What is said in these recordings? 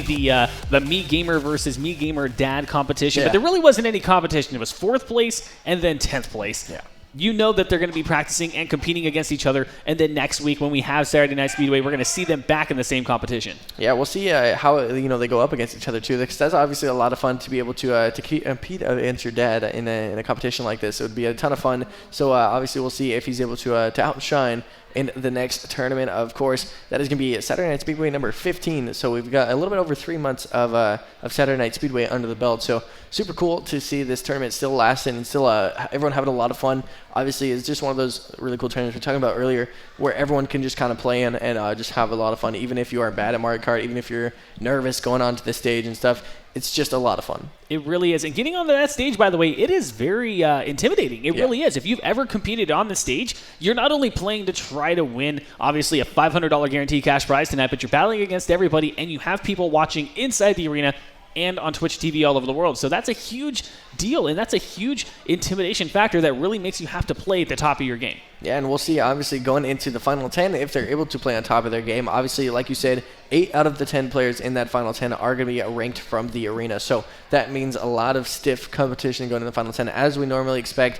the me gamer versus me gamer dad competition, but there really wasn't any competition. It was 4th place and then 10th place. Yeah. You know that they're going to be practicing and competing against each other, and then next week when we have Saturday Night Speedway, we're going to see them back in the same competition. Yeah, we'll see how they go up against each other too. Because that's obviously a lot of fun to be able to compete against your dad in a competition like this. It would be a ton of fun. So obviously we'll see if he's able to outshine in the next tournament. Of course, that is going to be Saturday Night Speedway number 15. So we've got a little bit over 3 months of Saturday Night Speedway under the belt. So super cool to see this tournament still lasting and still everyone having a lot of fun. Obviously, it's just one of those really cool tournaments we were talking about earlier where everyone can just kind of play in and just have a lot of fun. Even if you are bad at Mario Kart, even if you're nervous going onto the stage and stuff, it's just a lot of fun. It really is. And getting onto that stage, by the way, it is very intimidating. It really is. If you've ever competed on the stage, you're not only playing to try to win, obviously, a $500 guaranteed cash prize tonight, but you're battling against everybody, and you have people watching inside the arena and on Twitch TV all over the world. So that's a huge deal, and that's a huge intimidation factor that really makes you have to play at the top of your game. Yeah, and we'll see, obviously, going into the Final 10, if they're able to play on top of their game. Obviously, like you said, 8 out of the 10 players in that Final 10 are going to be ranked from the arena. So that means a lot of stiff competition going into the Final 10, as we normally expect.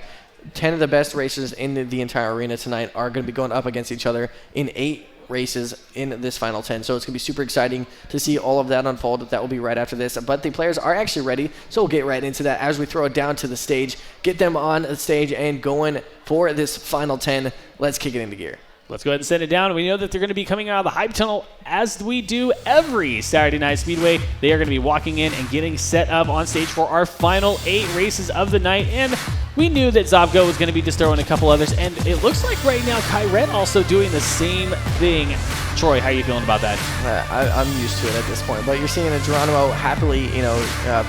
10 of the best racers in the entire arena tonight are going to be going up against each other in 8 races in this Final 10. So it's going to be super exciting to see all of that unfold. That will be right after this. But the players are actually ready, so we'll get right into that as we throw it down to the stage, get them on the stage and going for this Final 10. Let's kick it into gear. Let's go ahead and send it down. We know that they're going to be coming out of the hype tunnel as we do every Saturday Night Speedway. They are going to be walking in and getting set up on stage for our final 8 races of the night. And we knew that Zavgo was going to be just throwing a couple others. And it looks like right now Kyret also doing the same thing. Troy, how are you feeling about that? I'm used to it at this point. But you're seeing Geronimo happily,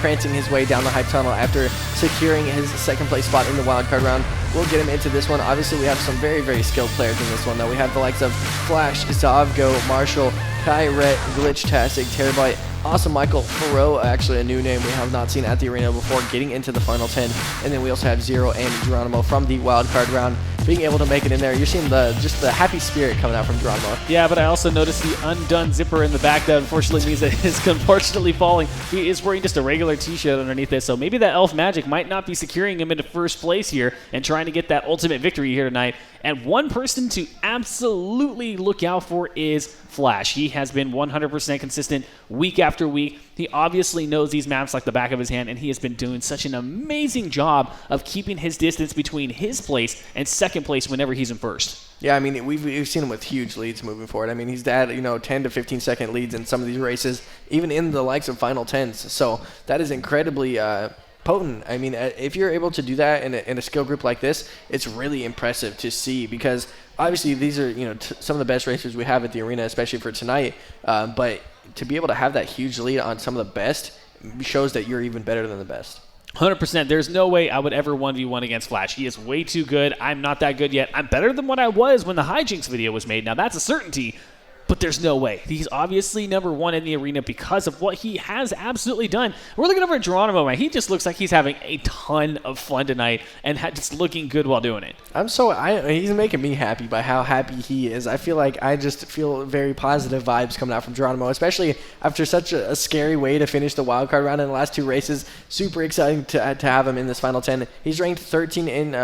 prancing his way down the hype tunnel after securing his second place spot in the wildcard round. We'll get him into this one. Obviously, we have some very, very skilled players in this one, though. We have the likes of Flash, Zavgo, Marshall, Kyret, Glitchtastic, Terabyte, Awesome Michael, Faro, actually a new name we have not seen at the arena before, getting into the Final 10. And then we also have Zero and Geronimo from the wildcard round being able to make it in there. You're seeing just the happy spirit coming out from Geronimo. Yeah, but I also noticed the undone zipper in the back that unfortunately means that it's unfortunately falling. He is wearing just a regular t-shirt underneath it, so maybe that elf magic might not be securing him into first place here and trying to get that ultimate victory here tonight. And one person to absolutely look out for is Flash. He has been 100% consistent week after week. He obviously knows these maps like the back of his hand, and he has been doing such an amazing job of keeping his distance between his place and second place whenever he's in first. Yeah, I mean, we've seen him with huge leads moving forward. I mean, he's had, 10 to 15-second leads in some of these races, even in the likes of Final 10s. So that is incredibly potent. I mean, if you're able to do that in a skill group like this, it's really impressive to see, because obviously these are some of the best racers we have at the arena, especially for tonight. But to be able to have that huge lead on some of the best shows that you're even better than the best. 100%. There's no way I would ever 1v1 against Flash. He is way too good. I'm not that good yet. I'm better than what I was when the Hijinks video was made. Now, that's a certainty, but there's no way. He's obviously number one in the arena because of what he has absolutely done. We're looking over at Geronimo, man. He just looks like he's having a ton of fun tonight and just looking good while doing it. He's making me happy by how happy he is. I feel like I just feel very positive vibes coming out from Geronimo, especially after such a scary way to finish the wildcard round in the last 2 races. Super exciting to have him in this Final 10. He's ranked 13 in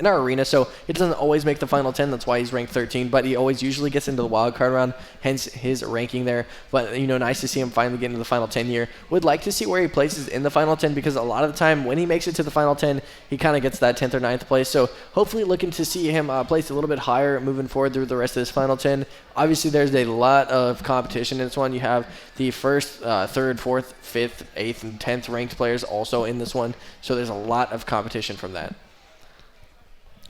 our arena, so it doesn't always make the Final 10. That's why he's ranked 13, but he always usually gets into the wildcard round, hence his ranking there. But, nice to see him finally get into the Final 10 here. Would like to see where he places in the Final 10, because a lot of the time when he makes it to the Final 10, he kind of gets that 10th or 9th place. So hopefully looking to see him place a little bit higher moving forward through the rest of this Final 10. Obviously, there's a lot of competition in this one. You have the first, 3rd, 4th, 5th, 8th, and 10th ranked players also in this one. So there's a lot of competition from that.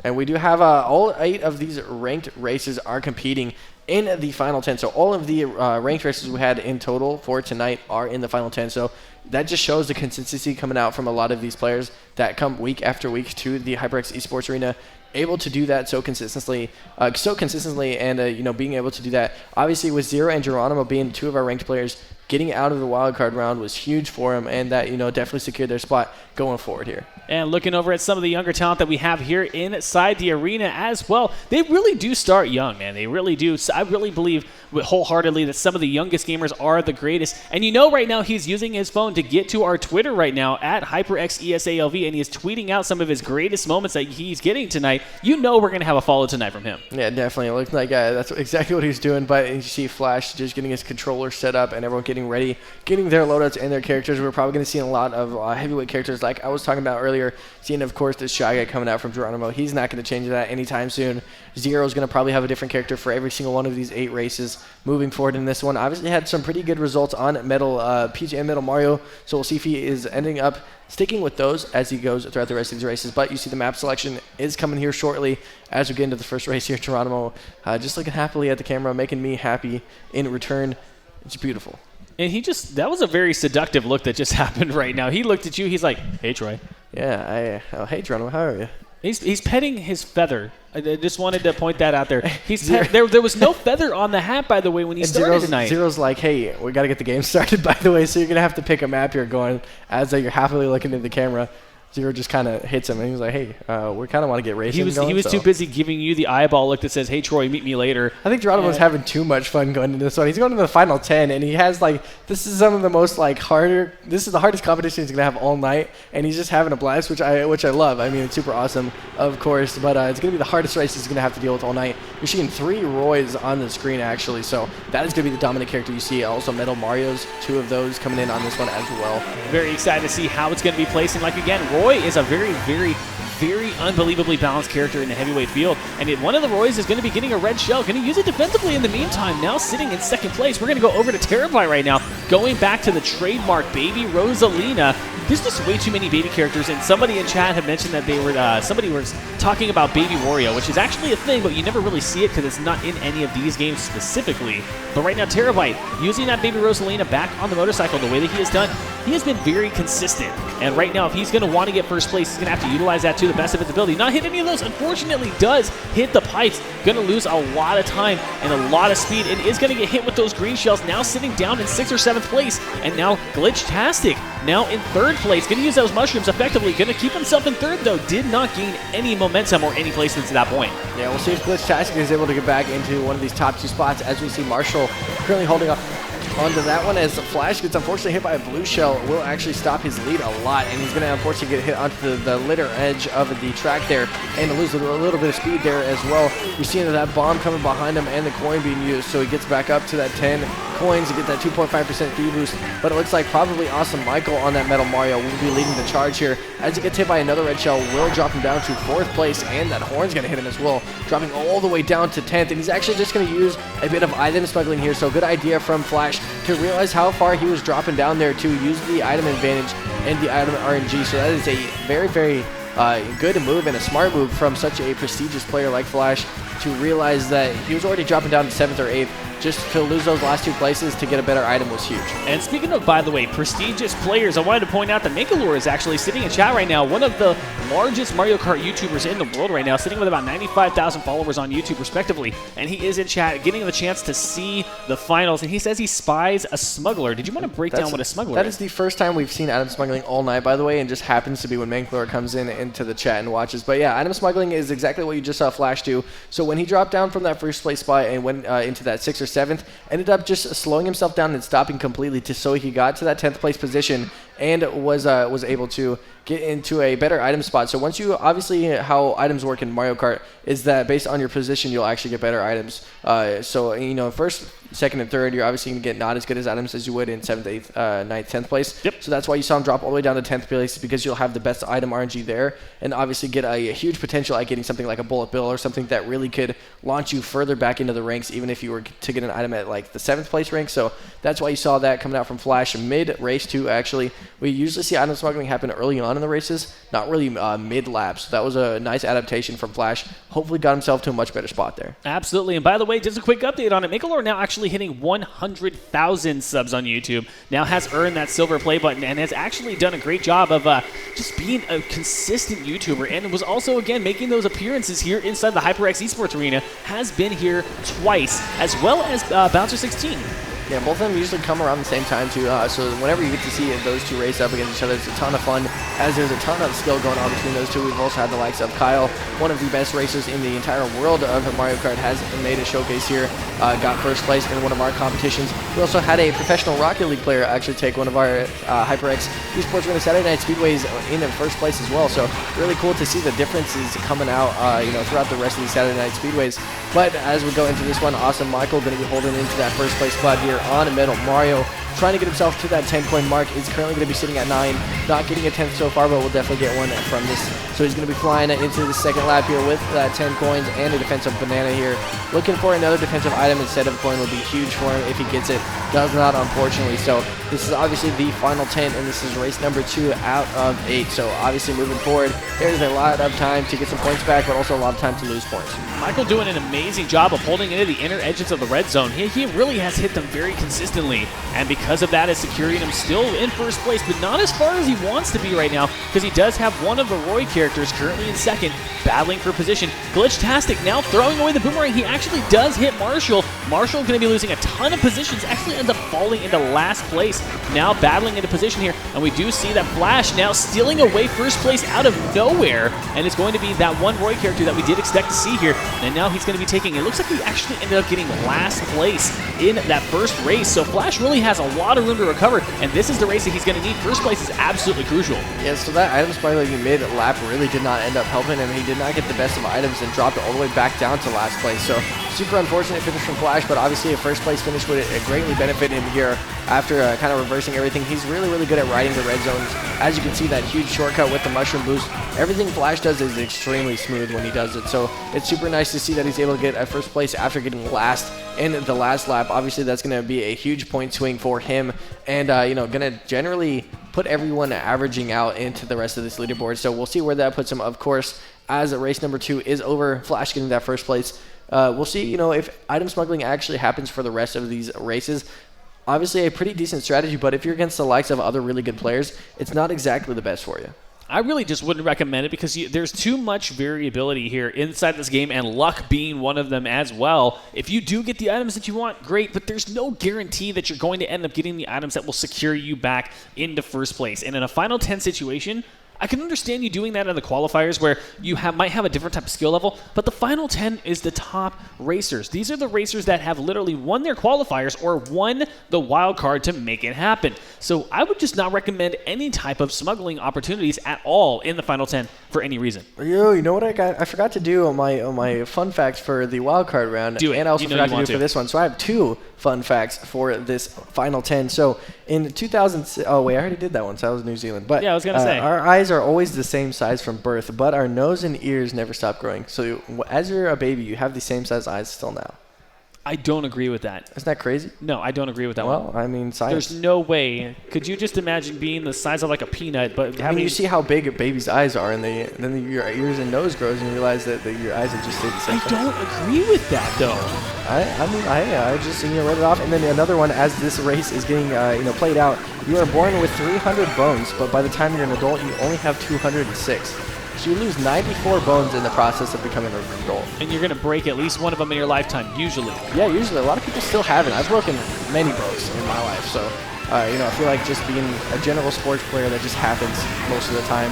And we do have all 8 of these ranked races are competing in the Final 10. So all of the ranked races we had in total for tonight are in the Final 10. So that just shows the consistency coming out from a lot of these players that come week after week to the HyperX eSports arena, able to do that so consistently, and being able to do that. Obviously, with Zero and Geronimo being 2 of our ranked players, getting out of the wildcard round was huge for him, and that, definitely secured their spot going forward here. And looking over at some of the younger talent that we have here inside the arena as well, they really do start young, man. They really do. So I really believe wholeheartedly that some of the youngest gamers are the greatest. And right now he's using his phone to get to our Twitter right now at HyperX ESALV, and he is tweeting out some of his greatest moments that he's getting tonight. We're going to have a follow tonight from him. Yeah, definitely. It looked like that's exactly what he's doing. But you see Flash just getting his controller set up and everyone getting ready, getting their loadouts and their characters. We're probably going to see a lot of heavyweight characters like I was talking about earlier. Seeing, of course, this Shy Guy coming out from Geronimo. He's not going to change that anytime soon. Zero's going to probably have a different character for every single one of these 8 races moving forward in this one. Obviously had some pretty good results on Metal Peach and Metal Mario, so we'll see if he is ending up sticking with those as he goes throughout the rest of these races. But you see the map selection is coming here shortly as we get into the first race here. Geronimo just looking happily at the camera, making me happy in return. It's beautiful. And that was a very seductive look that just happened right now. He looked at you, he's like, hey, Troy. Yeah, hey, Geronimo, how are you? He's petting his feather. I just wanted to point that out there. There was no feather on the hat, by the way, when he started tonight. Zero's like, hey, we got to get the game started, by the way, so you're going to have to pick a map here going as you're happily looking at the camera. Zero just kind of hits him, and he's like, hey, we kind of want to get racing going. He was too busy giving you the eyeball look that says, hey, Troy, meet me later. I think Geronimo's having too much fun going into this one. He's going to the final 10, and he has, this is some of the most, this is the hardest competition he's going to have all night, and he's just having a blast, which I love. I mean, it's super awesome, of course, but it's going to be the hardest race he's going to have to deal with all night. You're seeing 3 Roys on the screen, actually, so that is going to be the dominant character you see. Also, Metal Mario's, 2 of those coming in on this one as well. Very excited to see how it's going to be placing. Again, Roy is a very unbelievably balanced character in the heavyweight field. And one of the Roys is going to be getting a red shell. Going to use it defensively in the meantime. Now sitting in second place. We're going to go over to Terabite right now. Going back to the trademark Baby Rosalina. There's just way too many baby characters. And somebody in chat had mentioned that somebody was talking about Baby Wario, which is actually a thing, but you never really see it because it's not in any of these games specifically. But right now, Terabite using that Baby Rosalina back on the motorcycle the way that he has done. He has been very consistent. And right now, if he's going to want to get first place, he's going to have to utilize that to the best of its ability. Not hit any of those. Unfortunately, does hit the pipes. Going to lose a lot of time and a lot of speed. And is going to get hit with those green shells. Now sitting down in 6th or 7th place. And now Glitchtastic now in 3rd place. Going to use those mushrooms effectively. Going to keep himself in 3rd, though. Did not gain any momentum or any placements to that point. Yeah, we'll see if Glitchtastic is able to get back into one of these top 2 spots, as we see Marshall currently holding up onto that one, as Flash gets unfortunately hit by a blue shell. Will actually stop his lead a lot, and he's going to unfortunately get hit onto the litter edge of the track there and lose a little bit of speed there as well. You're seeing that bomb coming behind him and the coin being used, so he gets back up to that 10 coins to get that 2.5% speed boost. But it looks like probably Awesome Michael on that Metal Mario will be leading the charge here. As he gets hit by another red shell, will drop him down to 4th place, and that horn's going to hit him as well, dropping all the way down to 10th. And he's actually just going to use a bit of item smuggling here, so good idea from Flash to realize how far he was dropping down there to use the item advantage and the item RNG. So that is a very, very good move and a smart move from such a prestigious player like Flash to realize that he was already dropping down to 7th or 8th. Just to lose those last 2 places to get a better item was huge. And speaking of, by the way, prestigious players, I wanted to point out that Mangalore is actually sitting in chat right now, one of the largest Mario Kart YouTubers in the world right now, sitting with about 95,000 followers on YouTube respectively. And he is in chat getting the chance to see the finals, and he says he spies a smuggler. Did you want to break down what a smuggler is? That is the first time we've seen item smuggling all night, by the way, and just happens to be when Mangalore comes into the chat and watches. But yeah, item smuggling is exactly what you just saw Flash do. So when he dropped down from that 1st place spot and went into that 6th or 7th, ended up just slowing himself down and stopping completely so he got to that 10th place position and was able to get into a better item spot. So once you, obviously how items work in Mario Kart is that based on your position, you'll actually get better items. So, 1st, 2nd, and 3rd, you're obviously going to get not as good as items as you would in 7th, 8th, 9th, 10th place. Yep. So that's why you saw him drop all the way down to 10th place, because you'll have the best item RNG there and obviously get a huge potential at getting something like a bullet bill or something that really could launch you further back into the ranks, even if you were to get an item at the 7th place rank. So that's why you saw that coming out from Flash mid-race too, actually. We usually see item smuggling happen early on in the races, not really mid-lap. So that was a nice adaptation from Flash. Hopefully got himself to a much better spot there. Absolutely. And by the way, just a quick update on it. Mangalore now actually hitting 100,000 subs on YouTube. Now has earned that silver play button and has actually done a great job of just being a consistent YouTuber, and was also, again, making those appearances here inside the HyperX eSports arena. Has been here twice, as well as Bouncer 16. Yeah, both of them usually come around the same time too, so whenever you get to see those two race up against each other, it's a ton of fun, as there's a ton of skill going on between those two. We've also had the likes of Kyle, one of the best racers in the entire world of Mario Kart, has made a showcase here, got first place in one of our competitions. We also had a professional Rocket League player actually take one of our HyperX eSports winner Saturday Night Speedways in first place as well, so really cool to see the differences coming out throughout the rest of these Saturday Night Speedways. But as we go into this one, Awesome Michael going to be holding into that first place spot here on middle. Mario trying to get himself to that 10-coin mark, is currently going to be sitting at 9. Not getting a 10th so far, but we'll definitely get one from this. So he's going to be flying into the second lap here with 10 coins and a defensive banana here. Looking for another defensive item instead of a coin would be huge for him if he gets it. Does not, unfortunately. So this is obviously the final 10, and this is race number 2 out of 8. So obviously moving forward, there's a lot of time to get some points back, but also a lot of time to lose points. Michael doing an amazing job of holding into the inner edges of the red zone. He really has hit them very consistently, and because of that is securing him still in first place, but not as far as he wants to be right now, because he does have one of the Roy characters currently in second, battling for position. Glitchtastic now throwing away the boomerang. He actually does hit Marshall. Marshall going to be losing a ton of positions, actually ends up falling into last place, now battling into position here, and we do see that Flash now stealing away first place out of nowhere, and it's going to be that one Roy character that we did expect to see here, and now he's going to be taking, it looks like he actually ended up getting last place in that first race, so Flash really has a lot of room to recover, and this is the race that he's going to need. First place is absolutely crucial. Yeah, so that item smuggling mid-lap really did not end up helping him. He did not get the best of items and dropped all the way back down to last place, so super unfortunate finish from Flash, but obviously a first place finish would greatly benefit him here after kind of reversing everything. He's really, really good at riding the red zones. As you can see, that huge shortcut with the mushroom boost, everything Flash does is extremely smooth when he does it, so it's super nice to see that he's able to get a first place after getting last in the last lap. Obviously that's going to be a huge point swing for him, and going to generally put everyone averaging out into the rest of this leaderboard, so we'll see where that puts him. Of course, as race number 2 is over, Flash getting that first place, we'll see if item smuggling actually happens for the rest of these races. Obviously a pretty decent strategy, but if you're against the likes of other really good players, it's not exactly the best for you. I really just wouldn't recommend it because there's too much variability here inside this game, and luck being one of them as well. If you do get the items that you want, great, but there's no guarantee that you're going to end up getting the items that will secure you back into first place. And in a Final 10 situation, I can understand you doing that in the qualifiers where you might have a different type of skill level, but the Final 10 is the top racers. These are the racers that have literally won their qualifiers or won the wild card to make it happen. So I would just not recommend any type of smuggling opportunities at all in the Final 10 for any reason. Yo, you know what I forgot to do on my fun facts for the wild card round, do it. And I also forgot to do it for this one. So I have 2 fun facts for this Final 10. So in 2000, oh wait, I already did that one, so that was New Zealand. But yeah, I was gonna say our eyes are always the same size from birth, but our nose and ears never stop growing. So as you're a baby, you have the same size eyes still now. I don't agree with that. Isn't that crazy? No, I don't agree with that one. Well, I mean, science. There's no way. Could you just imagine being the size of like a peanut, but having... you see how big a baby's eyes are, and then your ears and nose grows, and you realize that your eyes have just stayed the same. I don't agree with that, though. I just read it off. And then another one, as this race is getting played out, you are born with 300 bones, but by the time you're an adult, you only have 206. So you lose 94 bones in the process of becoming an adult. And you're going to break at least one of them in your lifetime, usually. Yeah, usually. A lot of people still haven't. I've broken many bones in my life, so... I feel like just being a general sports player, that just happens most of the time.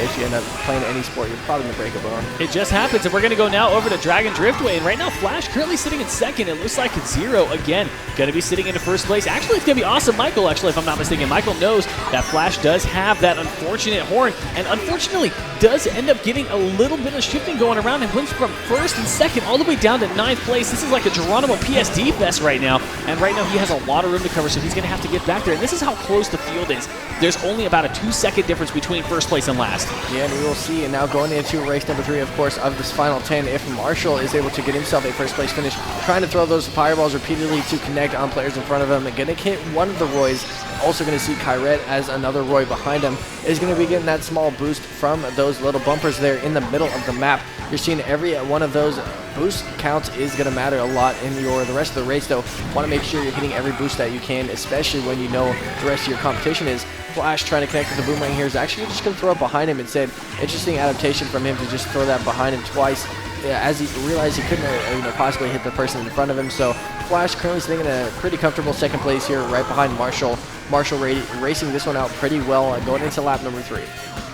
If you end up playing any sport, you're probably going to break a bone. It just happens, and we're going to go now over to Dragon Driftway. And right now, Flash currently sitting in second. It looks like it's 0 again. Going to be sitting into first place. Actually, it's going to be Awesome Michael, actually, if I'm not mistaken. Michael knows that Flash does have that unfortunate horn, and unfortunately does end up getting a little bit of shifting going around, and wins from first and second all the way down to 9th place. This is like a Geronimo PSD fest right now, and right now he has a lot of room to cover, so he's going to have to get back there. And this is how close the field is. There's only about a 2-second difference between first place and last. Yeah, and we will see. And now going into race number 3, of course, of this Final 10, if Marshall is able to get himself a first place finish, trying to throw those fireballs repeatedly to connect on players in front of him, going to hit one of the Roys. Also going to see Kyret as another Roy behind him is going to be getting that small boost from those little bumpers there in the middle of the map. You're seeing every one of those boost counts is going to matter a lot in the rest of the race, though. Want to make sure you're hitting every boost that you can, especially when you know the rest of your competition is. Flash trying to connect with the boomerang here is actually just going to throw it behind him instead. Interesting adaptation from him to just throw that behind him twice, as he realized he couldn't possibly hit the person in front of him. So Flash currently sitting in a pretty comfortable second place here, right behind Marshall. Marshall racing this one out pretty well, going into lap number 3.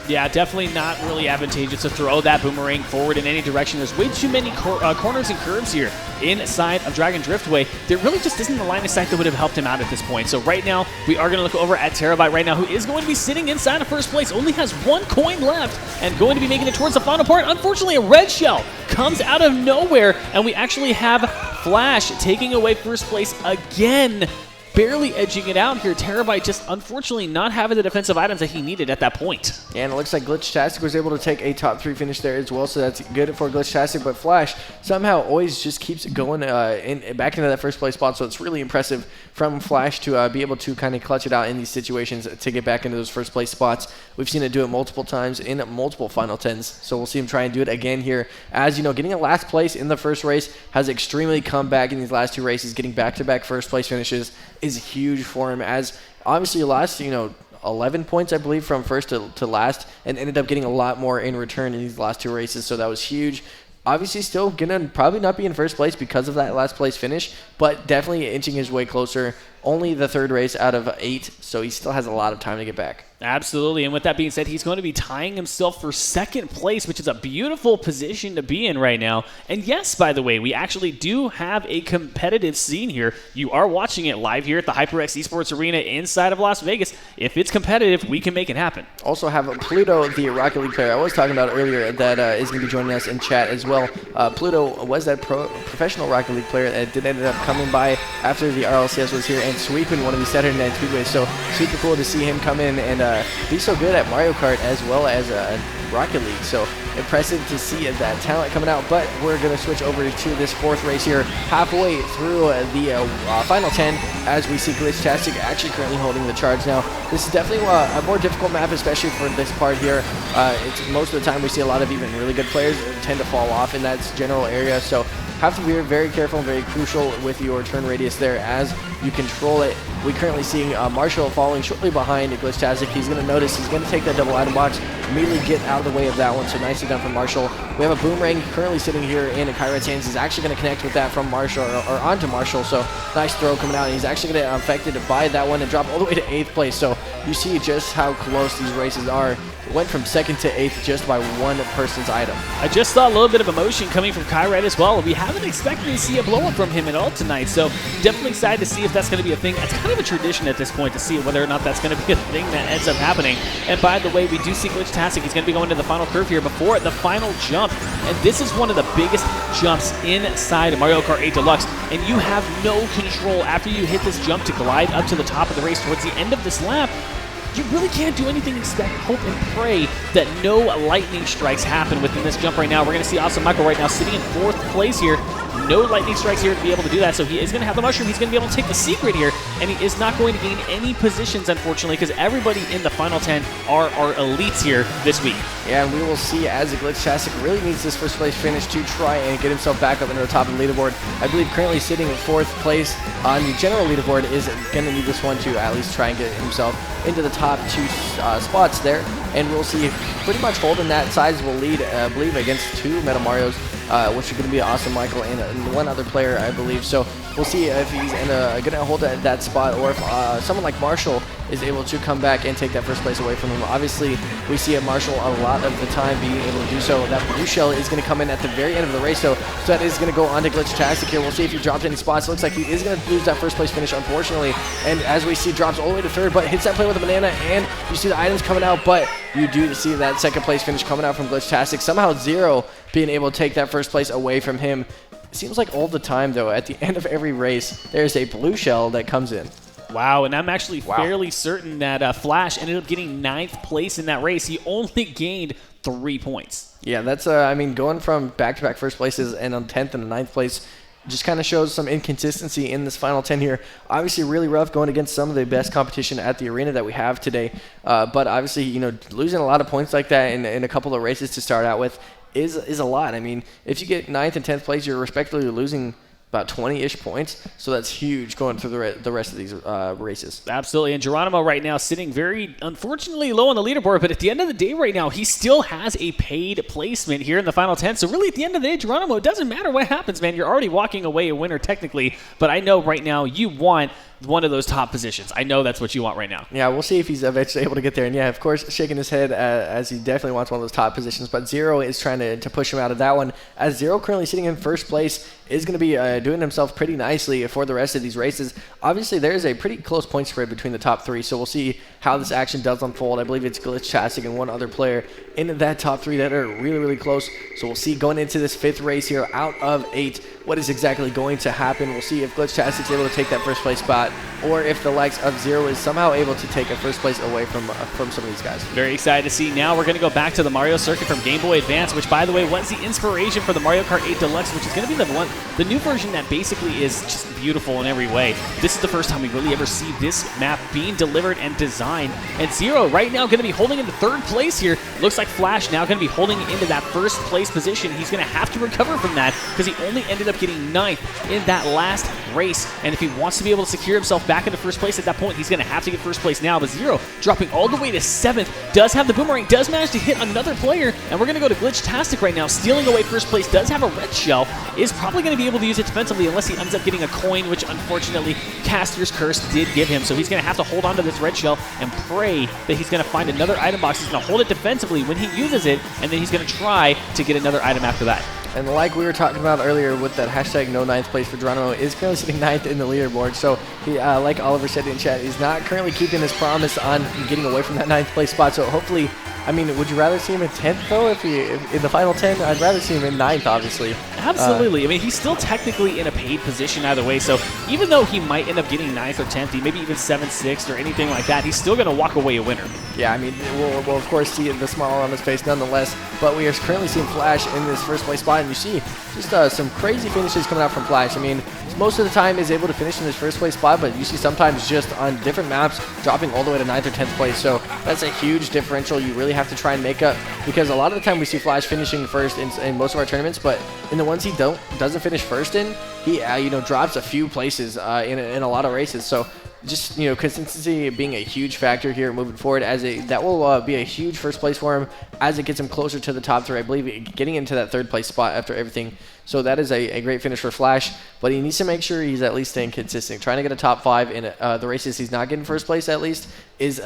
Yeah, definitely not really advantageous to throw that boomerang forward in any direction. There's way too many corners and curves here inside of Dragon Driftway. There really just isn't the line of sight that would have helped him out at this point. So right now, we are going to look over at Terabite right now, who is going to be sitting inside of first place, only has 1 coin left, and going to be making it towards the final part. Unfortunately, a red shell comes out of nowhere, and we actually have Flash taking away first place again. Barely edging it out here. Terabite just unfortunately not having the defensive items that he needed at that point. And it looks like Glitchtastic was able to take a top 3 finish there as well, so that's good for Glitchtastic. But Flash somehow always just keeps going back into that first place spot, so it's really impressive from Flash to be able to kind of clutch it out in these situations to get back into those first place spots. We've seen it do it multiple times in multiple Final 10s, so we'll see him try and do it again here. As you know, getting a last place in the first race has extremely come back in these last 2 races. Getting back-to-back first place finishes is huge for him, as obviously lost 11 points, I believe, from first to last, and ended up getting a lot more in return in these last 2 races, so that was huge. Obviously still gonna probably not be in first place because of that last place finish, but definitely inching his way closer. Only the 3rd race out of 8, so he still has a lot of time to get back. Absolutely, and with that being said, he's going to be tying himself for 2nd place, which is a beautiful position to be in right now. And yes, by the way, we actually do have a competitive scene here. You are watching it live here at the HyperX eSports Arena inside of Las Vegas. If it's competitive, we can make it happen. Also have Pluto, the Rocket League player I was talking about earlier, that is going to be joining us in chat as well. Pluto was that professional Rocket League player that did end up coming by after the RLCS was here and sweeping one of these Saturday Night Speedways. So super cool to see him come in and be so good at Mario Kart as well as Rocket League. So impressive to see that talent coming out. But we're going to switch over to this 4th race here, halfway through the final 10, as we see Glitchtastic actually currently holding the charge now. This is definitely a more difficult map, especially for this part here. It's most of the time we see a lot of even really good players tend to fall off in that general area. So have to be very careful and very crucial with your turn radius there as you control it. We currently seeing Marshall following shortly behind Glitchtastic. He's going to notice, he's going to take that double item box, immediately get out of the way of that one, so nicely done from Marshall. We have a boomerang currently sitting here in Kyrat's hands. He's actually going to connect with that from Marshall, or onto Marshall, so nice throw coming out. And he's actually going to get affected by that one and drop all the way to 8th place, so you see just how close these races are. It went from 2nd to 8th just by one person's item. I just saw a little bit of emotion coming from Kyrat as well. We haven't expected to see a blow-up from him at all tonight, so definitely excited to see if that's going to be a thing. That's kind of a tradition at this point to see whether or not that's going to be a thing that ends up happening. And by the way, we do see Glitchtastic. He's going to be going to the final curve here before the final jump, and this is one of the biggest jumps inside of Mario Kart 8 Deluxe, and you have no control after you hit this jump to glide up to the top of the race towards the end of this lap. You really can't do anything except hope and pray that no lightning strikes happen within this jump right now. We're going to see Awesome Michael right now sitting in 4th place here. No lightning strikes here to be able to do that, so he is going to have the mushroom. He's going to be able to take the secret here, and he is not going to gain any positions, unfortunately, because everybody in the final 10 are our elites here this week. Yeah, and we will see as the Glitchtastic really needs this first place finish to try and get himself back up into the top of the leaderboard. I believe currently sitting in 4th place on the general leaderboard is going to need this one to at least try and get himself into the top 2 spots there. And we'll see pretty much holding that sizable lead, I believe, against 2 Meta Marios, which are going to be Awesome Michael and one other player, I believe. So we'll see if he's going to hold that spot, or if someone like Marshall is able to come back and take that first place away from him. Obviously, we see a Marshall a lot of the time being able to do so. That blue shell is going to come in at the very end of the race, so that is going to go on to Glitchtastic here. We'll see if he drops any spots. It looks like he is going to lose that first place finish, unfortunately. And as we see, drops all the way to 3rd, but hits that play with a banana, and you see the items coming out, but you do see that 2nd place finish coming out from Glitchtastic. Somehow Zero being able to take that first place away from him. It seems like all the time, though, at the end of every race, there's a blue shell that comes in. Wow, and I'm actually fairly certain that Flash ended up getting 9th place in that race. He only gained 3 points. Yeah, that's, I mean, going from back-to-back first places and on 10th and 9th place just kind of shows some inconsistency in this final 10 here. Obviously, really rough going against some of the best competition at the arena that we have today. But obviously, you know, losing a lot of points like that in a couple of races to start out with is a lot. I mean, if you get 9th and 10th place, you're respectively losing about 20-ish points, so that's huge going through the rest of these races. Absolutely, and Geronimo right now sitting very, unfortunately, low on the leaderboard, but at the end of the day right now, he still has a paid placement here in the final 10, so really at the end of the day, Geronimo, it doesn't matter what happens, man. You're already walking away a winner technically, but I know right now you want one of those top positions. I know that's what you want right now. Yeah, we'll see if he's eventually able to get there. And yeah, of course, shaking his head as he definitely wants one of those top positions. But Zero is trying to push him out of that one. As Zero currently sitting in first place is going to be doing himself pretty nicely for the rest of these races. Obviously, there's a pretty close point spread between the top three, so we'll see how this action does unfold. I believe it's Glitchtastic and one other player in that top three that are really, really close. So we'll see going into this 5th race here out of 8 what is exactly going to happen. We'll see if Glitchtastic's able to take that first place spot or if the likes of Zero is somehow able to take a first place away from some of these guys. Very excited to see. Now we're going to go back to the Mario Circuit from Game Boy Advance, which, by the way, was the inspiration for the Mario Kart 8 Deluxe, which is going to be the new version that basically is just beautiful in every way. This is the first time we really ever see this map being delivered and designed. And Zero right now going to be holding into 3rd place here. Looks like Flash now going to be holding into that 1st place position. He's going to have to recover from that because he only ended up getting 9th in that last race. And if he wants to be able to secure himself back into 1st place at that point, he's going to have to get 1st place now. But Zero dropping all the way to 7th, does have the boomerang, does manage to hit another player. And we're going to go to Glitchtastic right now, stealing away 1st place, does have a red shell, is probably going to be able to use it defensively unless he ends up getting a coin, which unfortunately Caster's Curse did give him. So he's going to have to hold on to this red shell and pray that he's going to find another item box. He's going to hold it defensively when he uses it, and then he's going to try to get another item after that. And like we were talking about earlier with that hashtag no 9th place for Geronimo, is currently sitting 9th in the leaderboard. So he, like Oliver said in chat, he's not currently keeping his promise on getting away from that 9th place spot. So hopefully, I mean, would you rather see him in 10th though? If in the final 10, I'd rather see him in 9th, obviously. Absolutely. I mean, he's still technically in a paid position either way. So even though he might end up getting 9th or 10th, maybe even 7th, 6th, or anything like that, he's still going to walk away a winner. Yeah, I mean, we'll of course see the smile on his face nonetheless. But we are currently seeing Flash in this 1st place spot, and you see just some crazy finishes coming out from Flash. I mean, most of the time is able to finish in his 1st place spot, but you see sometimes just on different maps dropping all the way to 9th or 10th place. So that's a huge differential you really have to try and make up, because a lot of the time we see Flash finishing 1st in most of our tournaments, but in the ones he doesn't finish 1st in, he drops a few places in a lot of races. So just consistency being a huge factor here moving forward, as that will be a huge 1st place for him as it gets him closer to the top 3. I believe getting into that 3rd place spot after everything. So that is a great finish for Flash, but he needs to make sure he's at least staying consistent. Trying to get a top 5 in the races he's not getting 1st place at least is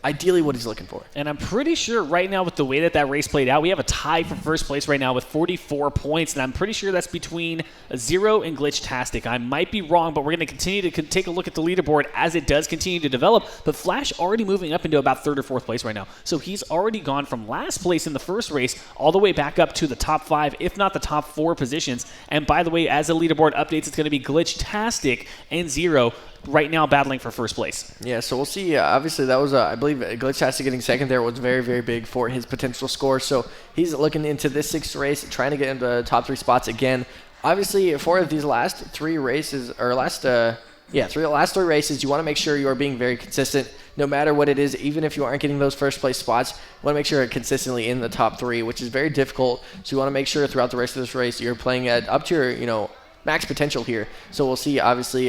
ideally what he's looking for. And I'm pretty sure right now with the way that race played out, we have a tie for 1st place right now with 44 points, and I'm pretty sure that's between Zero and Glitchtastic. I might be wrong, but we're going to continue to take a look at the leaderboard as it does continue to develop, but Flash already moving up into about 3rd or 4th place right now. So he's already gone from last place in the 1st race all the way back up to the top 5, if not the top 4 positions. And by the way, as the leaderboard updates, it's going to be Glitchtastic and Zero right now battling for 1st place. Yeah, so we'll see. Obviously, that was, I believe, Glitchtastic getting 2nd there was very, very big for his potential score. So he's looking into this 6th race, trying to get into the top 3 spots again. Obviously, for these last 3 races, or last 3 races, you want to make sure you are being very consistent, no matter what it is. Even if you aren't getting those 1st place spots, you want to make sure you're consistently in the top 3, which is very difficult. So you want to make sure throughout the rest of this race, you're playing at up to your, max potential here. So we'll see, obviously,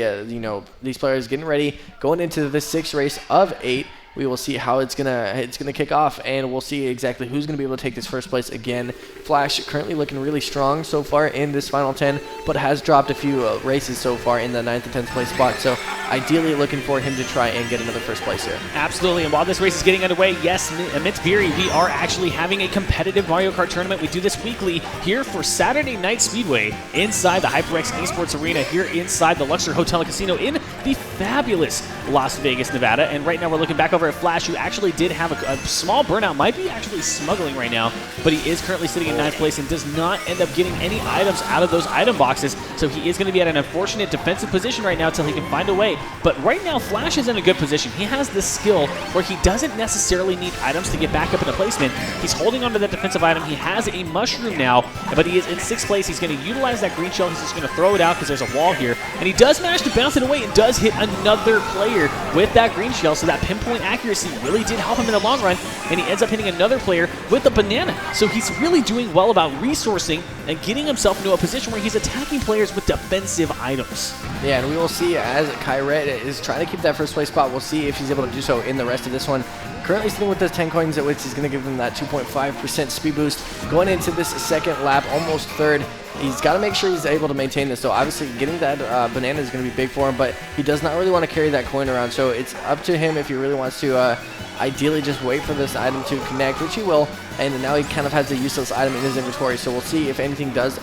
these players getting ready, going into the 6th race of 8. We will see how it's gonna kick off, and we'll see exactly who's gonna be able to take this 1st place again. Flash currently looking really strong so far in this final 10, but has dropped a few races so far in the 9th and 10th place spot. So ideally looking for him to try and get another 1st place here. Absolutely, and while this race is getting underway, yes, amidst Beery, we are actually having a competitive Mario Kart tournament. We do this weekly here for Saturday Night Speedway inside the HyperX eSports Arena here inside the Luxor Hotel and Casino in the fabulous Las Vegas, Nevada. And right now we're looking back over at Flash, who actually did have a small burnout, might be actually smuggling right now, but he is currently sitting in 9th place and does not end up getting any items out of those item boxes. So he is going to be at an unfortunate defensive position right now until he can find a way. But right now, Flash is in a good position. He has this skill where he doesn't necessarily need items to get back up into placement. He's holding onto that defensive item. He has a mushroom now, but he is in 6th place. He's going to utilize that green shell. He's just going to throw it out because there's a wall here. And he does manage to bounce it away and does hit another player. player with that green shell, so that pinpoint accuracy really did help him in the long run, and he ends up hitting another player with the banana. So he's really doing well about resourcing and getting himself into a position where he's attacking players with defensive items. Yeah, and we will see as Kyret is trying to keep that first place spot. We'll see if he's able to do so in the rest of this one. Currently sitting with those 10 coins, which is going to give him that 2.5% speed boost. Going into this second lap, almost third, he's got to make sure he's able to maintain this. So obviously getting that banana is going to be big for him, but he does not really want to carry that coin around. So it's up to him if he really wants to ideally just wait for this item to connect, which he will. And now he kind of has a useless item in his inventory. So we'll see if anything does,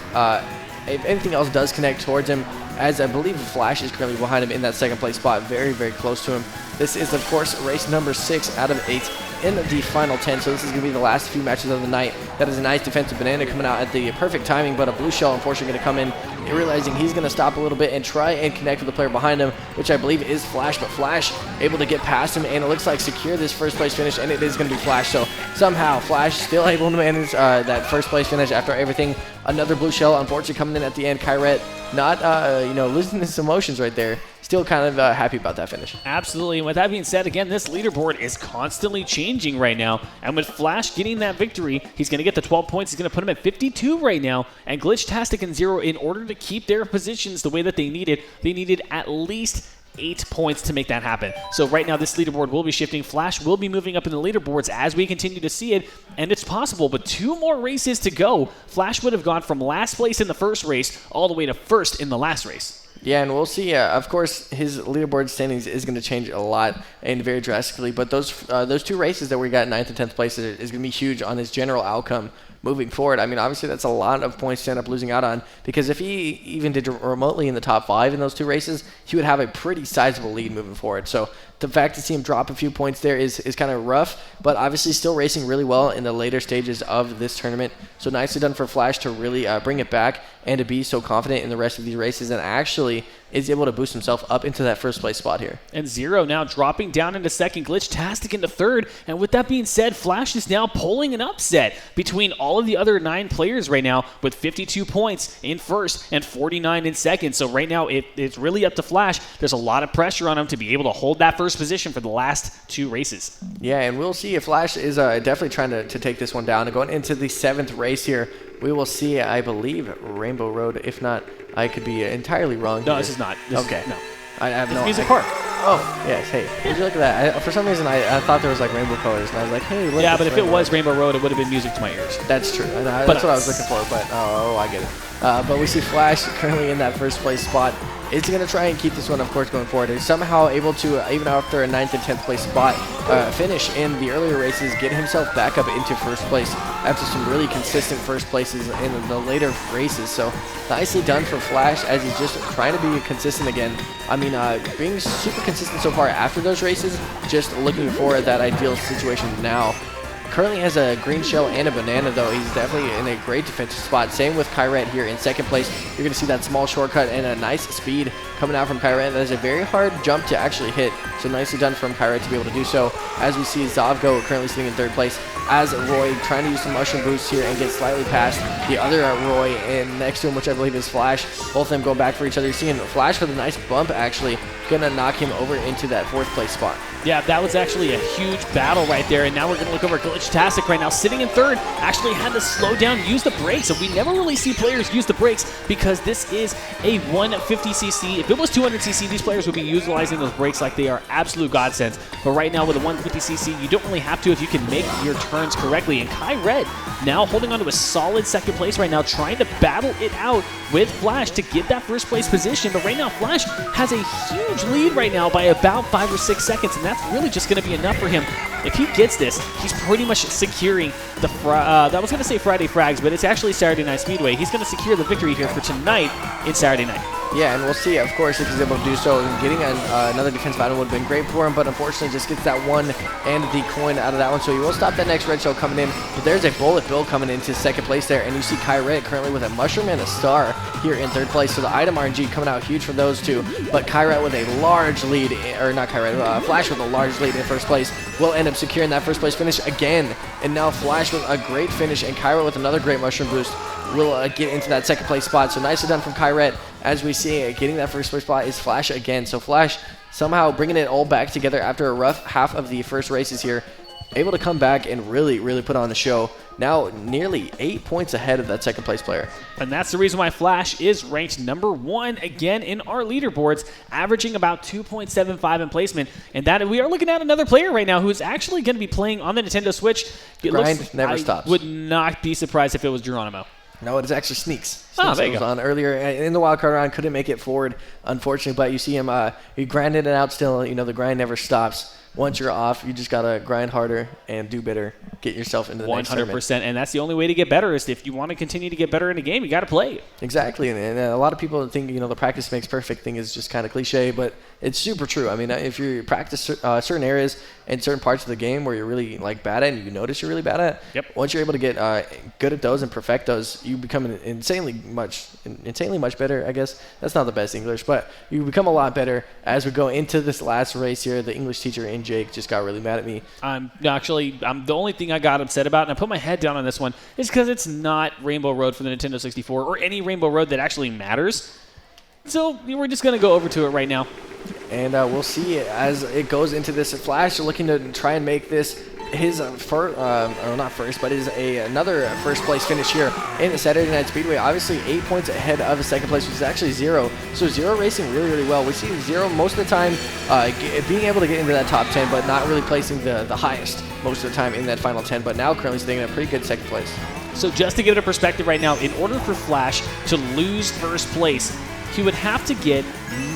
if anything else does connect towards him, as I believe Flash is currently behind him in that second place spot, very, very close to him. This is, of course, race number 6 out of 8 in the final 10, so this is going to be the last few matches of the night. That is a nice defensive banana coming out at the perfect timing, but a blue shell unfortunately going to come in, realizing he's going to stop a little bit and try and connect with the player behind him, which I believe is Flash, but Flash able to get past him, and it looks like secure this first place finish, and it is going to be Flash. So somehow Flash still able to manage that first place finish after everything. Another blue shell unfortunately coming in at the end. Kyret not losing his emotions right there. Still kind of happy about that finish. Absolutely. And with that being said, again, this leaderboard is constantly changing right now. And with Flash getting that victory, he's going to get the 12 points. He's going to put him at 52 right now. And Glitchtastic and Zero, in order to keep their positions the way that they needed at least 8 points to make that happen. So right now this leaderboard will be shifting. Flash will be moving up in the leaderboards as we continue to see it, and it's possible, but 2 more races to go. Flash would have gone from last place in the first race all the way to first in the last race. Yeah, and we'll see. Of course, his leaderboard standings is going to change a lot and very drastically, but those 2 races that we got 9th and 10th place is going to be huge on his general outcome moving forward. I mean, obviously that's a lot of points to end up losing out on, because if he even did remotely in the top 5 in those 2 races, he would have a pretty sizable lead moving forward. So the fact to see him drop a few points there is kind of rough, but obviously still racing really well in the later stages of this tournament. So nicely done for Flash to really bring it back and to be so confident in the rest of these races, and actually is able to boost himself up into that first place spot here. And Zero now dropping down into second, Glitchtastic into third. And with that being said, Flash is now pulling an upset between all of the other 9 players right now, with 52 points in first and 49 in second. So right now it's really up to Flash. There's a lot of pressure on him to be able to hold that first position for the last 2 races. Yeah, and we'll see if Flash is definitely trying to take this one down. And going into the 7th race here, we will see, I believe, Rainbow Road. If not, I could be entirely wrong. No, this is not. Okay. No. I have it's no Music Park. Oh, yes. Hey, would you look at that? For some reason, I thought there was like rainbow colors, and I was like, hey, look. Yeah, but if it was Rainbow Road, it would have been music to my ears. That's true. And that's what I was looking for, but I get it. But we see Flash currently in that first place spot. Is going to try and keep this one, of course, going forward. He's somehow able to, even after a 9th and 10th place spot, finish in the earlier races, get himself back up into first place after some really consistent first places in the later races. So nicely done for Flash, as he's just trying to be consistent again. I mean, being super consistent so far after those races, just looking for that ideal situation now. Currently has a green shell and a banana, though. He's definitely in a great defensive spot. Same with Kyret here in second place. You're going to see that small shortcut and a nice speed coming out from Kyret. That is a very hard jump to actually hit. So nicely done from Kyret to be able to do so. As we see Zavgo currently sitting in third place, as Roy trying to use some mushroom boosts here and get slightly past the other Roy and next to him, which I believe is Flash. Both of them going back for each other. You're seeing Flash with a nice bump, actually going to knock him over into that 4th place spot. Yeah, that was actually a huge battle right there, and now we're going to look over Glitchtastic right now, sitting in third, actually had to slow down, use the brakes, and we never really see players use the brakes because this is a 150cc. If it was 200cc, these players would be utilizing those brakes like they are absolute godsends, but right now with a 150cc, you don't really have to if you can make your turns correctly, and Kyret now holding on to a solid second place right now, trying to battle it out with Flash to get that first place position, but right now Flash has a huge lead right now by about 5 or 6 seconds, and that's really just going to be enough for him. If he gets this, he's pretty much securing the, I was going to say Friday Frags, but it's actually Saturday Night Speedway. He's going to secure the victory here for tonight in Saturday Night. Yeah, and we'll see, of course, if he's able to do so. And getting another defensive item would have been great for him, but unfortunately just gets that one and the coin out of that one. So he will stop that next red shell coming in. But there's a Bullet Bill coming into second place there, and you see Kyret currently with a mushroom and a star here in third place. So the item RNG coming out huge for those two. But Kyret with a large lead, or not Kyret, Flash with a large lead in first place will end up securing that first place finish again. And now Flash with a great finish, and Kyret with another great mushroom boost will get into that second place spot. So nicely done from Kyret. As we see, getting that first place spot is Flash again. So Flash somehow bringing it all back together after a rough half of the first races here. Able to come back and really, really put on the show. Now nearly 8 points ahead of that second place player. And that's the reason why Flash is ranked number 1 again in our leaderboards, averaging about 2.75 in placement. And that we are looking at another player right now who is actually going to be playing on the Nintendo Switch. Grind never stops. I would not be surprised if it was Geronimo. No, it is actually Sneaks. Oh, there you was go. on earlier in the wildcard round, couldn't make it forward, unfortunately. But you see him, he grinded it out still. You know, the grind never stops. Once you're off, you just got to grind harder and do better. Get yourself into the next tournament. 100%. And that's the only way to get better is if you want to continue to get better in a game, you got to play. Exactly. And a lot of people think, you know, the practice makes perfect thing is just kind of cliche, but it's super true. I mean, if you practice certain areas and certain parts of the game where you're really like bad at and you notice you're really bad at, yep. Once you're able to get good at those and perfect those, you become insanely much better, I guess. That's not the best English, but you become a lot better as we go into this last race here. The English teacher in Jake just got really mad at me. I'm the only thing I got upset about, and I put my head down on this one, is because it's not Rainbow Road for the Nintendo 64 or any Rainbow Road that actually matters. So we're just going to go over to it right now. And we'll see as it goes into this. Flash looking to try and make this his another first place finish here in the Saturday Night Speedway. Obviously 8 points ahead of the second place, which is actually Zero. So Zero racing really, really well. We see Zero most of the time being able to get into that top 10, but not really placing the highest most of the time in that final 10. But now currently staying in a pretty good second place. So just to give it a perspective right now, in order for Flash to lose first place, he would have to get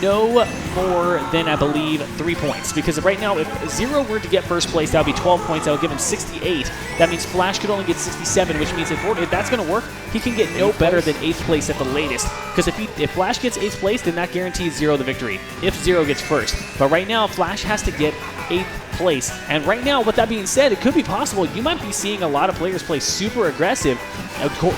no more than, I believe, 3 points. Because right now, if Zero were to get first place, that would be 12 points. That would give him 68. That means Flash could only get 67, which means if that's going to work, he can get no better than 8th place at the latest. Because if Flash gets 8th place, then that guarantees Zero the victory, if Zero gets first. But right now, Flash has to get 8th place. And right now, with that being said, it could be possible. You might be seeing a lot of players play super aggressive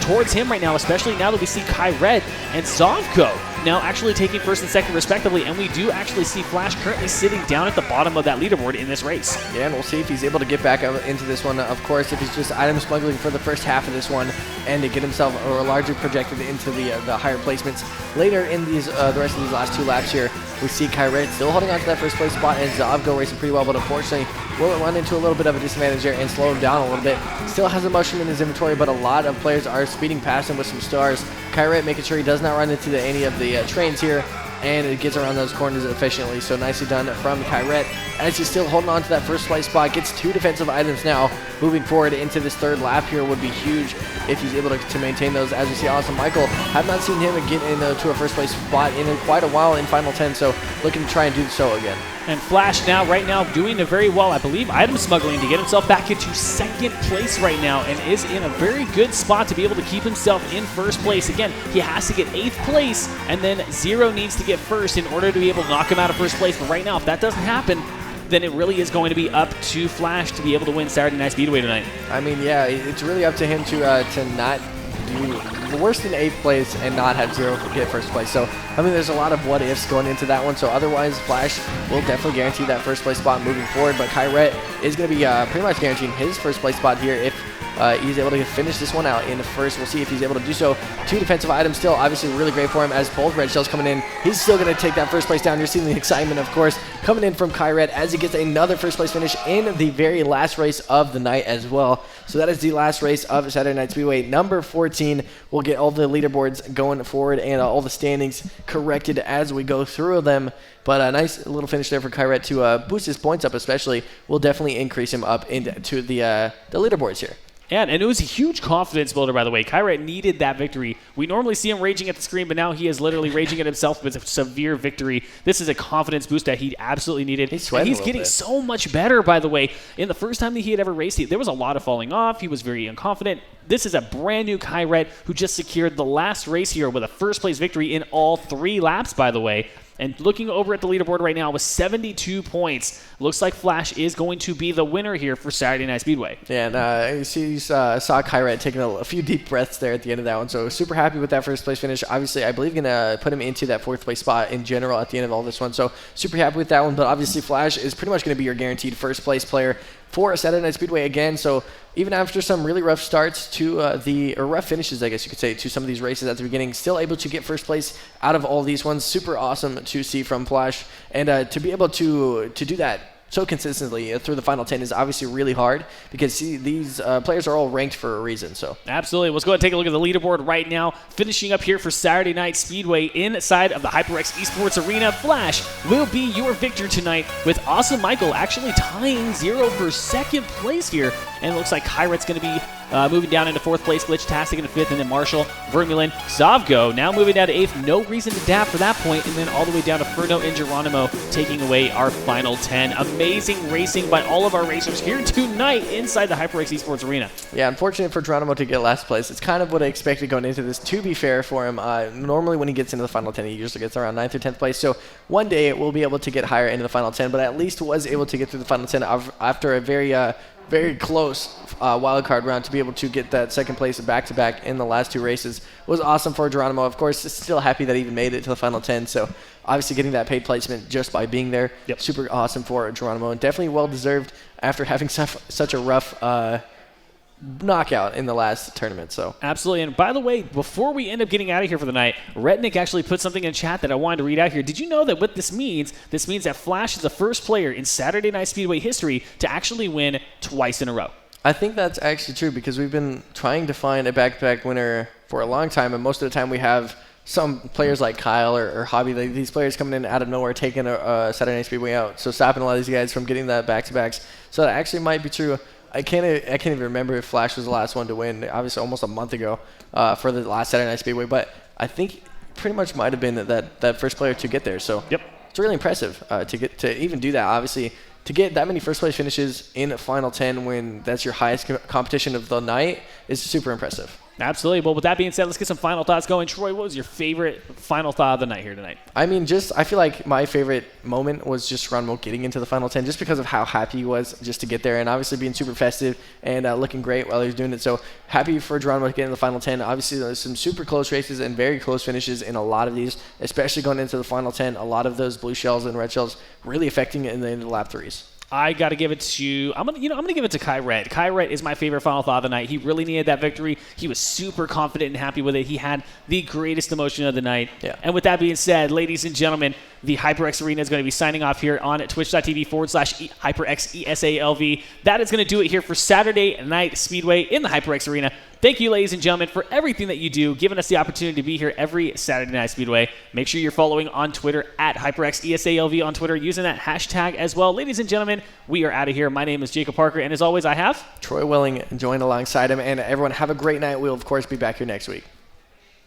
towards him right now, especially now that we see Kyret and Zovko now actually taking first and second respectively, and we do actually see Flash currently sitting down at the bottom of that leaderboard in this race. Yeah, and we'll see if he's able to get back into this one. Of course, if he's just item smuggling for the first half of this one and to get himself largely projected into the higher placements later in these the rest of these last 2 laps here. We see Kyret still holding on to that first place spot, and Zovko racing pretty well, but unfortunately will run into a little bit of a disadvantage there and slow him down a little bit. Still has a mushroom in his inventory, but a lot of players are speeding past him with some stars. Kyret making sure he does not run into any of the trains here, and it gets around those corners efficiently. So nicely done from Kyret as he's still holding on to that first place spot. Gets 2 defensive items now. Moving forward into this third lap here would be huge if he's able to maintain those. As we see Awesome Michael, have not seen him get into a first place spot in quite a while in Final 10, so looking to try and do so again. And Flash right now doing it very well, I believe, item smuggling to get himself back into second place right now, and is in a very good spot to be able to keep himself in first place. Again, he has to get 8th place, and then Zero needs to get first in order to be able to knock him out of first place. But right now, if that doesn't happen, then it really is going to be up to Flash to be able to win Saturday Night Speedway tonight. I mean, yeah, it's really up to him to not do worse than 8th place and not have Zero get first place. So, I mean, there's a lot of what ifs going into that one. So otherwise, Flash will definitely guarantee that first place spot moving forward. But Kyret is going to be pretty much guaranteeing his first place spot here if he's able to finish this one out in the first. We'll see if he's able to do so. 2 defensive items still obviously really great for him as both red shells coming in. He's still going to take that first place down. You're seeing the excitement, of course, coming in from Kyret as he gets another first place finish in the very last race of the night as well. So that is the last race of Saturday Night Speedway. Number 14 will get all the leaderboards going forward and all the standings corrected as we go through them. But a nice little finish there for Kyret to boost his points up especially. Will definitely increase him up into the leaderboards here. Yeah, and it was a huge confidence builder, by the way. Kyret needed that victory. We normally see him raging at the screen, but now he is literally raging at himself with a severe victory. This is a confidence boost that he absolutely needed. He's getting so much better, by the way. In the first time that he had ever raced, there was a lot of falling off. He was very unconfident. This is a brand new Kyret who just secured the last race here with a first place victory in all 3 laps, by the way. And looking over at the leaderboard right now with 72 points, looks like Flash is going to be the winner here for Saturday Night Speedway. Yeah, and you saw Kyret taking a few deep breaths there at the end of that one. So super happy with that first place finish. Obviously, I believe going to put him into that 4th place spot in general at the end of all this one. So super happy with that one. But obviously, Flash is pretty much going to be your guaranteed first place player for Saturday Night Speedway again. So even after some really rough starts to rough finishes, I guess you could say, to some of these races at the beginning, still able to get first place out of all these ones. Super awesome to see from Flash. And to be able to do that so consistently through the final 10 is obviously really hard, because these players are all ranked for a reason. So absolutely. Let's go ahead and take a look at the leaderboard right now. Finishing up here for Saturday Night Speedway inside of the HyperX eSports Arena. Flash will be your victor tonight, with Awesome Michael actually tying 0 for second place here. And it looks like Kyret's going to be moving down into 4th place, Glitchtastic in 5th, and then Marshall, Vermeulen, Zavgo now moving down to 8th. No reason to dab for that point, and then all the way down to Furno and Geronimo taking away our final 10. Amazing racing by all of our racers here tonight inside the HyperX Esports Arena. Yeah, unfortunate for Geronimo to get last place. It's kind of what I expected going into this, to be fair for him. Normally when he gets into the final 10, he usually gets around 9th or 10th place. So one day we'll be able to get higher into the final 10, but at least was able to get through the final 10 after a very close wildcard round. To be able to get that second place back-to-back in the last 2 races was awesome for Geronimo. Of course, still happy that he even made it to the final 10. So obviously getting that paid placement just by being there, super awesome for Geronimo, and definitely well-deserved after having such a rough knockout in the last tournament. So absolutely. And by the way, before we end up getting out of here for the night, Retnick actually put something in chat that I wanted to read out here. Did you know that what this means that Flash is the first player in Saturday Night Speedway history to actually win twice in a row? I think that's actually true, because we've been trying to find a back-to-back winner for a long time, and most of the time we have some players like Kyle or Hobby, these players coming in out of nowhere, taking a Saturday Night Speedway out, so stopping a lot of these guys from getting that back-to-backs. So that actually might be true. I can't even remember if Flash was the last one to win, obviously almost a month ago for the last Saturday Night Speedway, but I think pretty much might have been that first player to get there. So it's really impressive to even do that. Obviously, to get that many first place finishes in a final 10 when that's your highest competition of the night is super impressive. Absolutely. Well, with that being said, let's get some final thoughts going. Troy, what was your favorite final thought of the night here tonight? I mean, I feel like my favorite moment was just Geronimo getting into the final 10, just because of how happy he was just to get there, and obviously being super festive and looking great while he was doing it. So happy for Geronimo to get in the final 10. Obviously, there's some super close races and very close finishes in a lot of these, especially going into the final 10. A lot of those blue shells and red shells really affecting it in the end of lap 3s. I got to give it to I'm gonna give it to Kyret. Kyret is my favorite final thought of the night. He really needed that victory. He was super confident and happy with it. He had the greatest emotion of the night. Yeah. And with that being said, ladies and gentlemen, the HyperX Arena is going to be signing off here on twitch.tv/HyperX ESALV. That is going to do it here for Saturday Night Speedway in the HyperX Arena. Thank you, ladies and gentlemen, for everything that you do, giving us the opportunity to be here every Saturday Night Speedway. Make sure you're following on Twitter at HyperX ESALV on Twitter, using that hashtag as well. Ladies and gentlemen, we are out of here. My name is Jacob Parker, and as always, I have Troy Welling joined alongside him. And everyone, have a great night. We'll, of course, be back here next week.